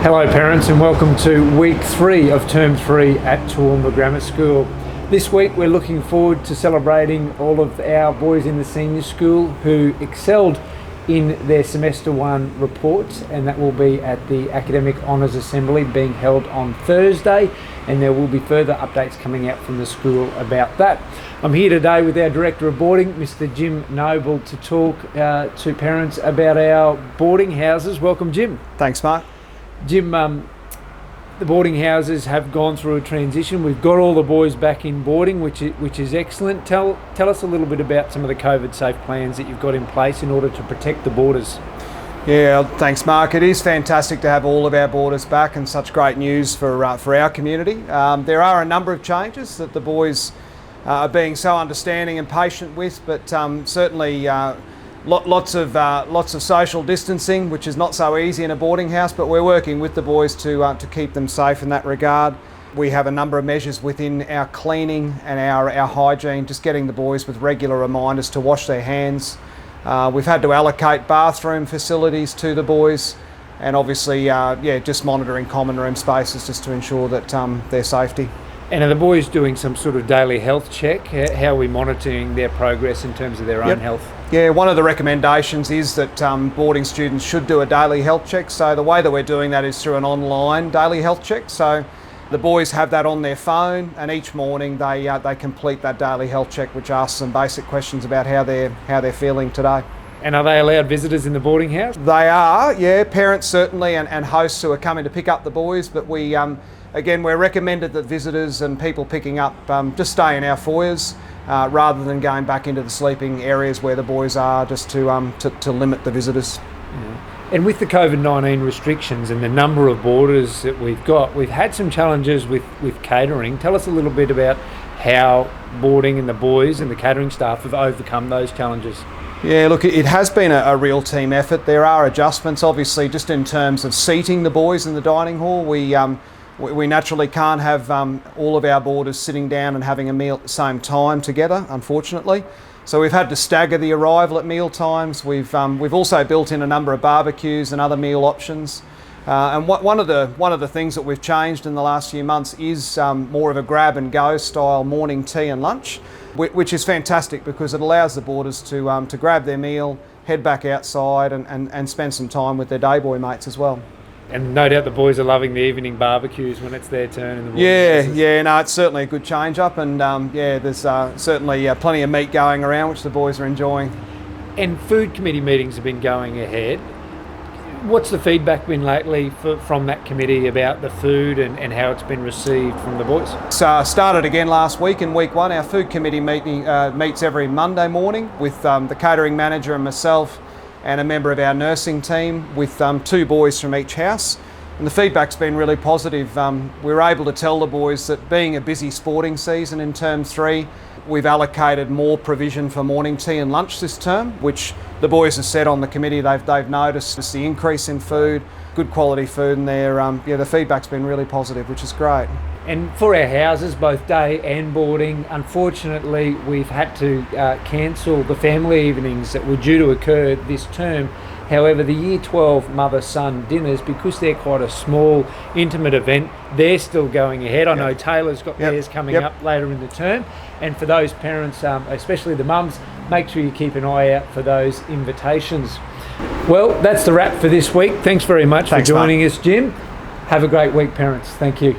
Hello parents, and welcome to week 3 of term 3 at Toowoomba Grammar School. This week we're looking forward to celebrating all of our boys in the senior school who excelled in their semester 1 reports, and that will be at the Academic Honours Assembly being held on Thursday, and there will be further updates coming out from the school about that. I'm here today with our Director of Boarding, Mr. Jim Noble, to talk to parents about our boarding houses. Welcome, Jim. Thanks, Mark. Jim, the boarding houses have gone through a transition. We've got all the boys back in boarding, which is excellent. Tell us a little bit about some of the COVID-safe plans that you've got in place in order to protect the boarders. Yeah, thanks, Mark. It is fantastic to have all of our boarders back, and such great news for our community. There are a number of changes that the boys are being so understanding and patient with, but certainly lots of social distancing, which is not so easy in a boarding house, but we're working with the boys to keep them safe in that regard. We have a number of measures within our cleaning and our hygiene, just getting the boys with regular reminders to wash their hands. We've had to allocate bathroom facilities to the boys, and obviously just monitoring common room spaces just to ensure that their safety. And are the boys doing some sort of daily health check? How are we monitoring their progress in terms of their own health? Yeah, one of the recommendations is that boarding students should do a daily health check. So the way that we're doing that is through an online daily health check. So the boys have that on their phone, and each morning they complete that daily health check, which asks some basic questions about how they're feeling today. And are they allowed visitors in the boarding house? They are, yeah. Parents certainly, and hosts who are coming to pick up the boys, but we again, we're recommended that visitors and people picking up just stay in our foyers rather than going back into the sleeping areas where the boys are, just to limit the visitors. Yeah. And with the COVID-19 restrictions and the number of boarders that we've got, we've had some challenges with catering. Tell us a little bit about how boarding and the boys and the catering staff have overcome those challenges. Yeah, look, it has been a real team effort. There are adjustments, obviously, just in terms of seating the boys in the dining hall. We naturally can't have all of our boarders sitting down and having a meal at the same time together, unfortunately. So we've had to stagger the arrival at meal times. We've also built in a number of barbecues and other meal options. And one of the things that we've changed in the last few months is more of a grab and go style morning tea and lunch, which is fantastic because it allows the boarders to grab their meal, head back outside and spend some time with their day boy mates as well. And no doubt the boys are loving the evening barbecues when it's their turn in the morning. No, it's certainly a good change up, and there's certainly plenty of meat going around, which the boys are enjoying. And food committee meetings have been going ahead. What's the feedback been lately from that committee about the food and how it's been received from the boys? So started again last week in week 1. Our food committee meets every Monday morning with the catering manager and myself, and a member of our nursing team with 2 boys from each house. And the feedback's been really positive. We were able to tell the boys that being a busy sporting season in term 3, we've allocated more provision for morning tea and lunch this term, which the boys have said on the committee they've noticed the increase in food, good quality food, and the feedback's been really positive, which is great. And for our houses, both day and boarding, unfortunately we've had to cancel the family evenings that were due to occur this term. However, the Year 12 mother-son dinners, because they're quite a small, intimate event, they're still going ahead. I know Taylor's got theirs coming up later in the term. And for those parents, especially the mums, make sure you keep an eye out for those invitations. Well, that's the wrap for this week. Thanks very much for joining us, Jim. Have a great week, parents. Thank you.